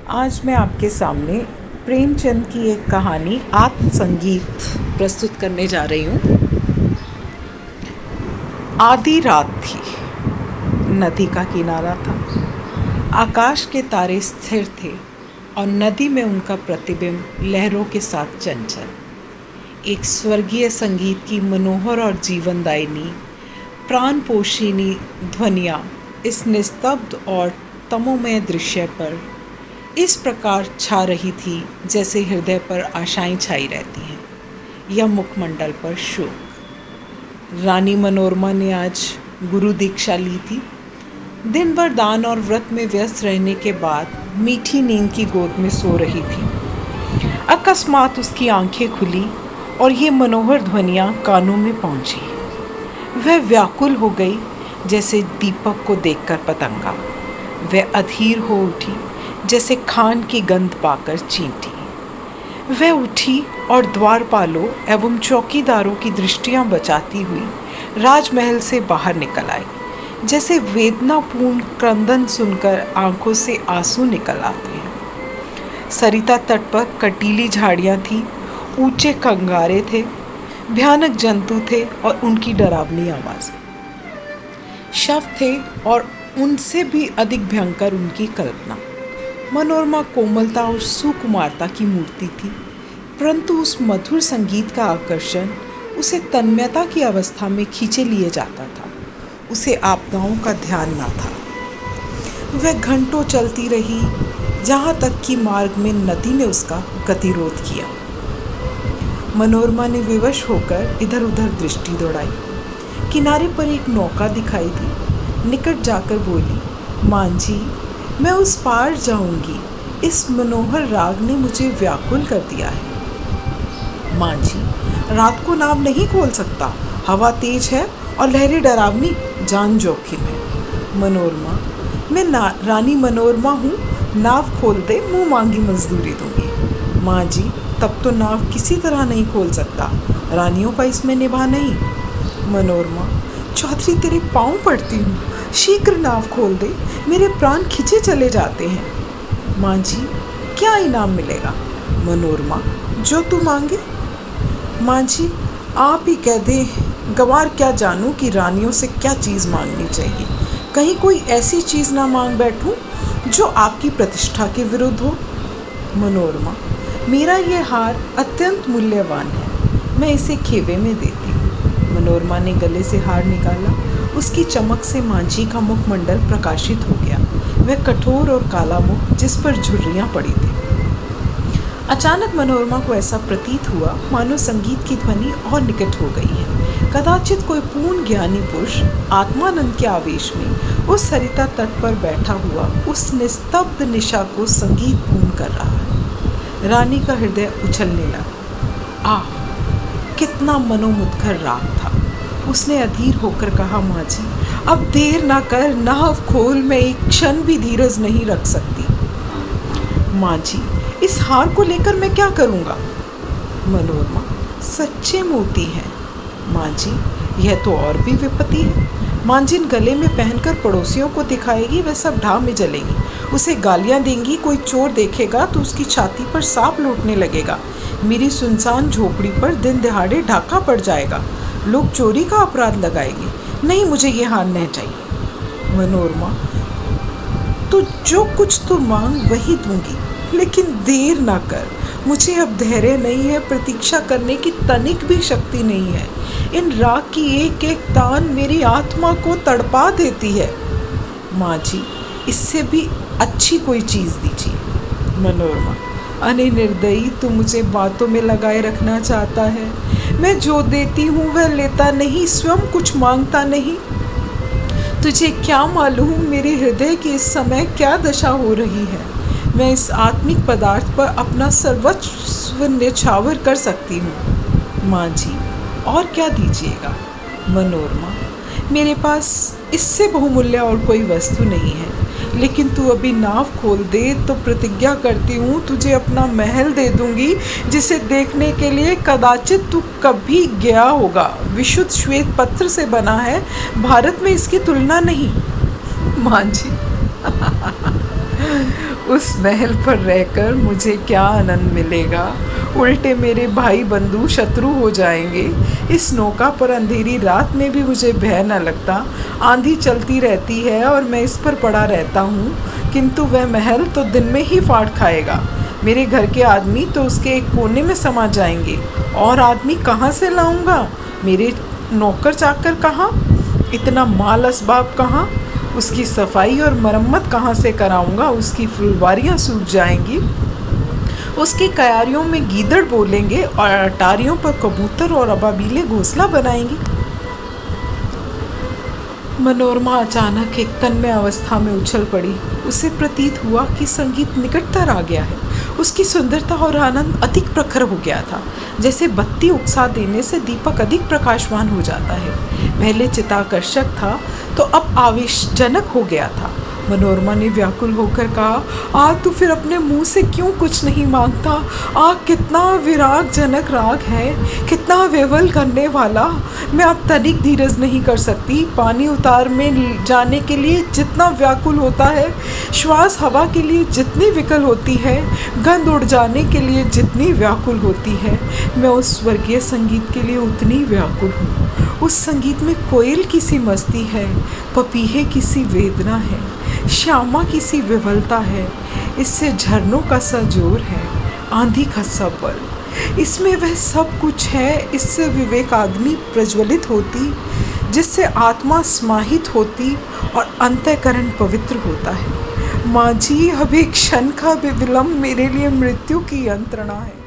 आज मैं आपके सामने प्रेमचंद की एक कहानी आत्मसंगीत प्रस्तुत करने जा रही हूँ। आधी रात थी, नदी का किनारा था, आकाश के तारे स्थिर थे और नदी में उनका प्रतिबिंब लहरों के साथ चंचल। एक स्वर्गीय संगीत की मनोहर और जीवनदायिनी प्राणपोषिनी ध्वनियाँ इस निस्तब्ध और तमोमय दृश्य पर इस प्रकार छा रही थी जैसे हृदय पर आशाएं छाई रहती हैं या मुखमंडल पर शोक। रानी मनोरमा ने आज गुरु दीक्षा ली थी। दिन भर दान और व्रत में व्यस्त रहने के बाद मीठी नींद की गोद में सो रही थी। अकस्मात उसकी आंखें खुली और ये मनोहर ध्वनियाँ कानों में पहुंची। वह व्याकुल हो गई जैसे दीपक को देखकर पतंगा। वह अधीर हो उठी जैसे खान की गंध पाकर चींटी। वह उठी और द्वारपालों एवं चौकीदारों की दृष्टियां बचाती हुई राजमहल से बाहर निकल आई। जैसे वेदनापूर्ण क्रंदन सुनकर आंखों से आंसू निकल आते हैं। सरिता तट पर कटीली झाड़ियां थीं, ऊंचे कंगारे थे, भयानक जंतु थे और उनकी डरावनी आवाज़ें। शव थे और उनसे भी अधिक भयंकर उनकी कल्पना। मनोरमा कोमलता और सुकुमारता की मूर्ति थी, परंतु उस मधुर संगीत का आकर्षण उसे तन्मयता की अवस्था में खींचे लिए जाता था। उसे आपदाओं का ध्यान न था। वह घंटों चलती रही, जहाँ तक कि मार्ग में नदी ने उसका गतिरोध किया। मनोरमा ने विवश होकर इधर उधर दृष्टि दौड़ाई। किनारे पर एक नौका दिखाई दी। निकट जाकर बोली, मां जी, मैं उस पार जाऊंगी। इस मनोहर राग ने मुझे व्याकुल कर दिया है। मां जी, रात को नाव नहीं खोल सकता, हवा तेज है और लहरें डरावनी, जान जोखिम है। मनोरमा, मैं रानी मनोरमा हूँ, नाव खोल दे, मुँह मांगी मजदूरी दूंगी। माँ जी, तब तो नाव किसी तरह नहीं खोल सकता, रानियों का इसमें निभा नहीं। मनोरमा, चौधरी तेरे पाँव पड़ती हूँ, शीघ्र नाव खोल दे, मेरे प्राण खिंचे चले जाते हैं। माँ जी, क्या इनाम मिलेगा? मनोरमा, जो तू मांगे। माँ जी, आप ही कह दे, गवार क्या जानूं कि रानियों से क्या चीज़ मांगनी चाहिए। कहीं कोई ऐसी चीज़ ना मांग बैठूं जो आपकी प्रतिष्ठा के विरुद्ध हो। मनोरमा, मेरा ये हार अत्यंत मूल्यवान है, मैं इसे खेवे में देती हूँ। मनोरमा ने गले से हार निकाला। उसकी चमक से मांझी का मुखमंडल प्रकाशित हो गया। वह कठोर और काला मुख जिस पर झुर्रियाँ पड़ी थी। अचानक मनोरमा को ऐसा प्रतीत हुआ मानो संगीत की ध्वनि और निकट हो गई है। कदाचित कोई पूर्ण ज्ञानी पुरुष आत्मानंद के आवेश में उस सरिता तट पर बैठा हुआ उस निस्तब्ध निशा को संगीत पूर्ण कर रहा है। रानी का हृदय उछलने लगा। आह, कितना मनोमुद्गर राग था। उसने अधीर होकर कहा, माँ जी, अब देर ना कर, नाव खोल, मैं एक क्षण भी धीरज नहीं रख सकती। माँ जी, इस हार को लेकर मैं क्या करूँगा? मनोरमा, सच्चे मोती हैं। माँ जी, यह तो और भी विपत्ति है। माँ जिन गले में पहनकर पड़ोसियों को दिखाएगी वह सब ढाह में जलेंगी। उसे गालियाँ देंगी, कोई चोर देखेगा तो उसकी छाती पर सांप लौटने लगेगा। मेरी सुनसान झोपड़ी पर दिन दिहाड़े डाका पड़ जाएगा। लोग चोरी का अपराध लगाएंगे। नहीं, मुझे ये हार नहीं चाहिए। मनोरमा, तो जो कुछ तू मांग वही दूंगी, लेकिन देर ना कर। मुझे अब धैर्य नहीं है, प्रतीक्षा करने की तनिक भी शक्ति नहीं है। इन राग की एक एक तान मेरी आत्मा को तड़पा देती है। माँ जी, इससे भी अच्छी कोई चीज़ दीजिए। मनोरमा, अरे निर्दयी, तू मुझे बातों में लगाए रखना चाहता है। मैं जो देती हूँ वह लेता नहीं, स्वयं कुछ मांगता नहीं। तुझे क्या मालूम मेरे हृदय की इस समय क्या दशा हो रही है। मैं इस आत्मिक पदार्थ पर अपना सर्वस्व न्यौछावर कर सकती हूँ। माँ जी, और क्या दीजिएगा? मनोरमा, मेरे पास इससे बहुमूल्य और कोई वस्तु नहीं है, लेकिन तू अभी नाव खोल दे तो प्रतिज्ञा करती हूँ तुझे अपना महल दे दूंगी, जिसे देखने के लिए कदाचित तू कभी गया होगा। विशुद्ध श्वेत पत्थर से बना है, भारत में इसकी तुलना नहीं। माँ जी, उस महल पर रहकर मुझे क्या आनंद मिलेगा, उल्टे मेरे भाई बंधु शत्रु हो जाएंगे। इस नौका पर अंधेरी रात में भी मुझे भय न लगता। आंधी चलती रहती है और मैं इस पर पड़ा रहता हूँ, किंतु वह महल तो दिन में ही फाड़ खाएगा। मेरे घर के आदमी तो उसके एक कोने में समा जाएंगे। और आदमी कहाँ से लाऊंगा? मेरे नौकर चाकर कहाँ? इतना माल असबाब कहाँ? उसकी सफाई और मरम्मत कहाँ से कराऊंगा? उसकी फुलवारियाँ सूख जाएंगी, उसकी क्यारियों में गीदड़ बोलेंगे और अटारियों पर कबूतर और अबाबीले घोंसला बनाएंगी। मनोरमा अचानक एक तन्मय अवस्था में उछल पड़ी। उसे प्रतीत हुआ कि संगीत निकटतर आ गया है। उसकी सुंदरता और आनंद अधिक प्रखर हो गया था। जैसे बत्ती उकसा देने से दीपक अधिक प्रकाशमान हो जाता है। पहले चित्ताकर्षक था तो अब आवेशजनक हो गया था। मनोरमा ने व्याकुल होकर कहा, आज तू फिर अपने मुंह से क्यों कुछ नहीं मांगता? कितना विरागजनक राग है, कितना विवल करने वाला। मैं अब तनिक धीरज नहीं कर सकती। पानी उतार में जाने के लिए जितना व्याकुल होता है, श्वास हवा के लिए जितनी विकल होती है, गंध उड़ जाने के लिए जितनी व्याकुल होती है, मैं उस स्वर्गीय संगीत के लिए उतनी व्याकुल हूँ। उस संगीत में कोयल की सी मस्ती है, पपीहे की सी वेदना है, श्यामा की सी विवलता है। इससे झरनों का सा जोर है, आंधी का सा बल। इसमें वह सब कुछ है। इससे विवेकाग्नि प्रज्वलित होती, जिससे आत्मा समाहित होती और अंतःकरण पवित्र होता है। माँ जी, अब एक क्षण का भी विलंब मेरे लिए मृत्यु की यंत्रणा है।